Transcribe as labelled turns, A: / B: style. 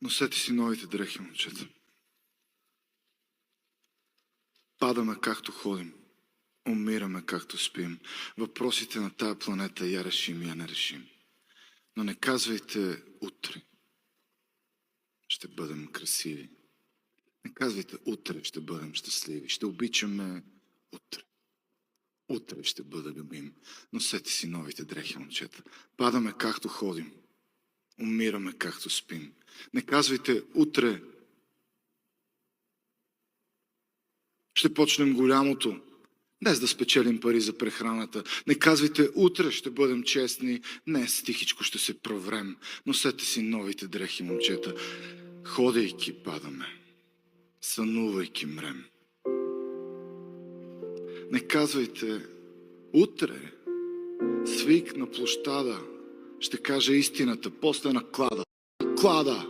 A: Носете си новите дрехи, момчета. Падаме както ходим. Умираме както спим. Въпросите на тая планета я решим, я не решим. Но не казвайте утре ще бъдем красиви. Не казвайте утре ще бъдем щастливи. Ще обичаме утре. Утре ще бъда любим. Носете си новите дрехи, момчета. Падаме както ходим. Умираме както спим. Не казвайте утре ще почнем голямото. Днес да спечелим пари за прехраната. Не казвайте утре ще бъдем честни. Днес тихичко ще се проврем. Носете си новите дрехи, момчета. Ходейки падаме. Сънувайки мрем. Не казвайте утре свик на площада ще каже истината, после на клада. Клада!